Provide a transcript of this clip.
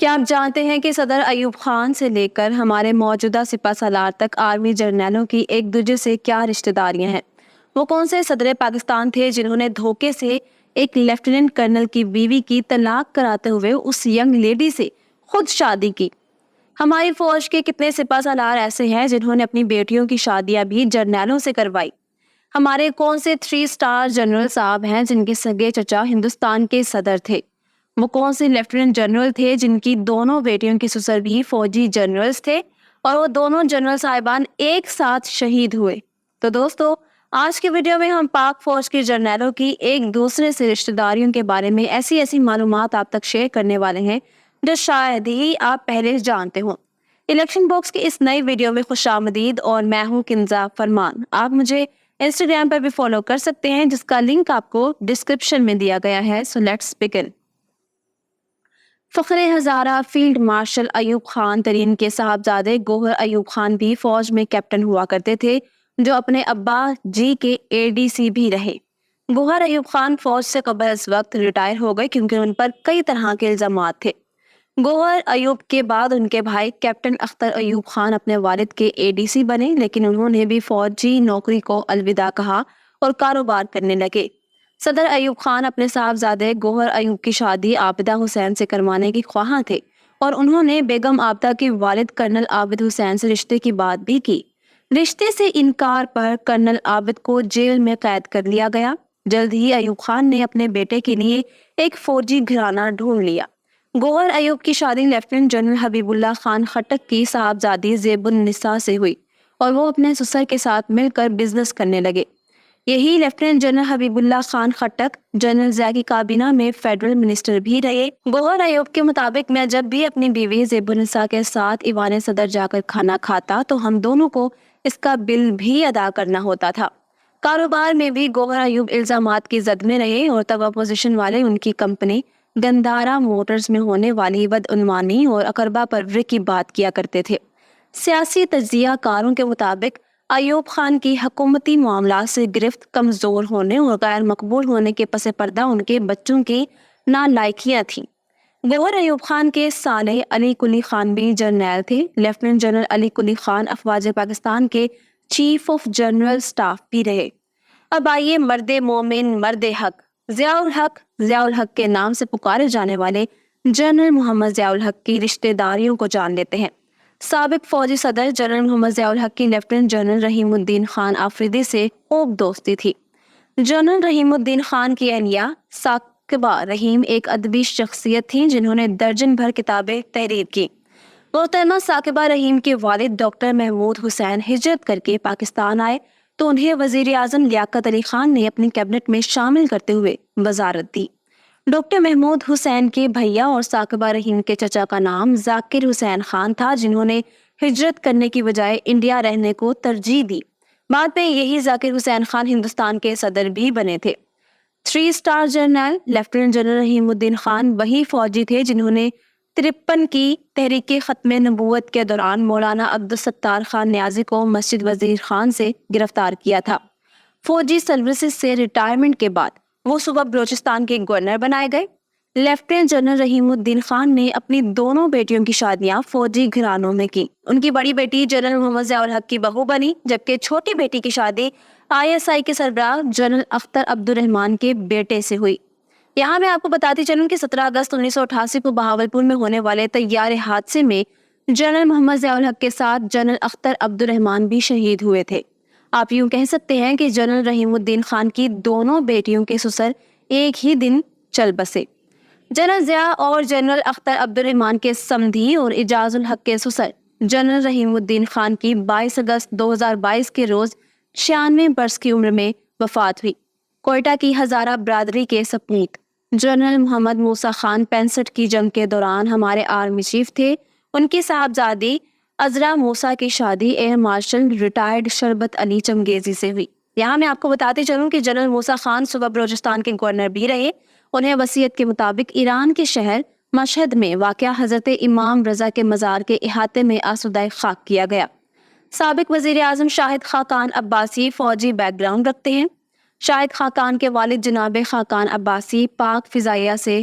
کیا آپ جانتے ہیں کہ صدر ایوب خان سے لے کر ہمارے موجودہ سپہ سالار تک آرمی جرنیلوں کی ایک دوسرے سے کیا رشتہ داریاں ہیں؟ وہ کون سے صدر پاکستان تھے جنہوں نے دھوکے سے ایک لیفٹیننٹ کرنل کی بیوی کی طلاق کراتے ہوئے اس ینگ لیڈی سے خود شادی کی؟ ہماری فوج کے کتنے سپہ سالار ایسے ہیں جنہوں نے اپنی بیٹیوں کی شادیاں بھی جرنیلوں سے کروائی؟ ہمارے کون سے 3 اسٹار جنرل صاحب ہیں جن کے سگے چچا ہندوستان کے صدر تھے؟ وہ کون سے لیفٹیننٹ جنرل تھے جن کی دونوں بیٹیوں کے سسر بھی فوجی جنرلز تھے اور وہ دونوں جنرل صاحبان ایک ساتھ شہید ہوئے؟ تو دوستو، آج کے ویڈیو میں ہم پاک فوج کے جرنیلوں کی ایک دوسرے سے رشتہ داریوں کے بارے میں ایسی معلومات آپ تک شیئر کرنے والے ہیں جو شاید ہی آپ پہلے جانتے ہوں۔ الیکشن باکس کے اس نئے ویڈیو میں خوش آمدید، اور میں ہوں کنزا فرمان۔ آپ مجھے انسٹاگرام پر بھی فالو کر سکتے ہیں جس کا لنک آپ کو ڈسکرپشن میں دیا گیا ہے۔ So let's begin. فخر ہزارہ فیلڈ مارشل ایوب خان ترین کے صاحبزادے گوہر ایوب خان بھی فوج میں کیپٹن ہوا کرتے تھے، جو اپنے ابا جی کے ADC بھی رہے۔ گوہر ایوب خان فوج سے قبل اس وقت ریٹائر ہو گئے کیونکہ ان پر کئی طرح کے الزامات تھے۔ گوہر ایوب کے بعد ان کے بھائی کیپٹن اختر ایوب خان اپنے والد کے ADC بنے، لیکن انہوں نے بھی فوجی نوکری کو الوداع کہا اور کاروبار کرنے لگے۔ صدر ایوب خان اپنے صاحبزادے گوہر ایوب کی شادی عابدہ حسین سے کروانے کی خواہاں تھے، اور انہوں نے بیگم عابدہ کے والد کرنل عابد حسین سے رشتے کی بات بھی کی۔ رشتے سے انکار پر کرنل عابد کو جیل میں قید کر لیا گیا۔ جلد ہی ایوب خان نے اپنے بیٹے کے لیے ایک فوجی گھرانہ ڈھونڈ لیا۔ گوہر ایوب کی شادی لیفٹیننٹ جنرل حبیب اللہ خان خٹک کی صاحبزادی زیب النساء سے ہوئی، اور وہ اپنے سسر کے ساتھ مل کر بزنس کرنے لگے۔ یہی لیفٹیننٹ جنرل حبیب اللہ خان خٹک جنرل ضیاء کی کابینہ میں فیڈرل منسٹر بھی رہے۔ گوہر ایوب کے مطابق، میں جب بھی اپنی بیوی زیب النساء کے ساتھ ایوان صدر جا کر کھانا کھاتا تو ہم دونوں کو اس کا بل بھی ادا کرنا ہوتا تھا۔ کاروبار میں بھی گوہر ایوب الزامات کی زد میں رہے، اور تب اپوزیشن والے ان کی کمپنی گندھارا موٹرز میں ہونے والی بدعنوانی اور اقربا پروری کی بات کیا کرتے تھے۔ سیاسی تجزیہ کاروں کے مطابق ایوب خان کی حکومتی معاملات سے گرفت کمزور ہونے اور غیر مقبول ہونے کے پس پردہ ان کے بچوں کی نالائکیاں تھیں۔ گوہر ایوب خان کے سالے علی کلی خان بھی جرنیل تھے۔ لیفٹیننٹ جنرل علی کلی خان افواج پاکستان کے چیف آف جنرل سٹاف بھی رہے۔ اب آئیے مرد مومن، مرد حق، ضیاء الحق کے نام سے پکارے جانے والے جنرل محمد ضیاء الحق کی رشتہ داریوں کو جان لیتے ہیں۔ سابق فوجی صدر جنرل محمد ضیاء الحق کی لیفٹیننٹ جنرل رحیم الدین خان آفریدی سے خوب دوستی تھی۔ جنرل رحیم الدین خان کی اہلیہ ثاقبہ رحیم ایک ادبی شخصیت تھیں جنہوں نے درجن بھر کتابیں تحریر کی۔ محترمہ ثاقبہ رحیم کے والد ڈاکٹر محمود حسین ہجرت کر کے پاکستان آئے تو انہیں وزیر اعظم لیاقت علی خان نے اپنی کیبنٹ میں شامل کرتے ہوئے وزارت دی۔ ڈاکٹر محمود حسین کے بھیا اور ثاقبہ رحیم کے چچا کا نام ذاکر حسین خان تھا، جنہوں نے ہجرت کرنے کی بجائے انڈیا رہنے کو ترجیح دی۔ بعد میں یہی ذاکر حسین خان ہندوستان کے صدر بھی بنے تھے۔ 3 اسٹار جنرل لیفٹیننٹ جنرل رحیم الدین خان وہی فوجی تھے جنہوں نے 53 کی تحریک ختم نبوت کے دوران مولانا عبدالستار خان نیازی کو مسجد وزیر خان سے گرفتار کیا تھا۔ فوجی سروسز سے ریٹائرمنٹ کے بعد وہ صوبہ بلوچستان کے گورنر بنائے گئے۔ لیفٹیننٹ جنرل رحیم الدین خان نے اپنی دونوں بیٹیوں کی شادیاں فوجی گھرانوں میں کی۔ ان کی بڑی بیٹی جنرل محمد ضیاء الحق کی بہو بنی، جبکہ چھوٹی بیٹی کی شادی ISI کے سربراہ جنرل اختر عبد الرحمان کے بیٹے سے ہوئی۔ یہاں میں آپ کو بتاتی چلوں کہ 17 اگست 1988 کو بہاولپور میں ہونے والے طیارے حادثے میں جنرل محمد ضیاء الحق کے ساتھ جنرل اختر عبد الرحمان بھی شہید ہوئے تھے۔ آپ یوں کہہ سکتے ہیں کہ جنرل رحیم الدین خان کی دونوں بیٹیوں کے سسر ایک ہی دن چل بسے۔ جنرل ضیاء اور جنرل اختر عبد الرحمان کے سمدھی اور اعجاز الحق کے سسر جنرل رحیم الدین خان کی 22 اگست 2022 کے روز 96 برس کی عمر میں وفات ہوئی۔ کوئٹہ کی ہزارہ برادری کے سپنیت جنرل محمد موسیٰ خان 65 کی جنگ کے دوران ہمارے آرمی چیف تھے۔ ان کی صاحبزادی عذرا موسیٰ کی شادی ایئر مارشل ریٹائرڈ شربت علی چنگیزی سے ہوئی۔ یہاں میں آپ کو بتاتے چلوں کہ جنرل موسیٰ خان صوبہ بلوچستان کے گورنر بھی رہے۔ انہیں وصیت کے مطابق ایران کے شہر مشہد میں واقع حضرت امام رضا کے مزار کے احاطے میں آسودہ خاک کیا گیا۔ سابق وزیر اعظم شاہد خاقان عباسی فوجی بیک گراؤنڈ رکھتے ہیں۔ شاہد خاقان کے والد جناب خاقان عباسی پاک فضائیہ سے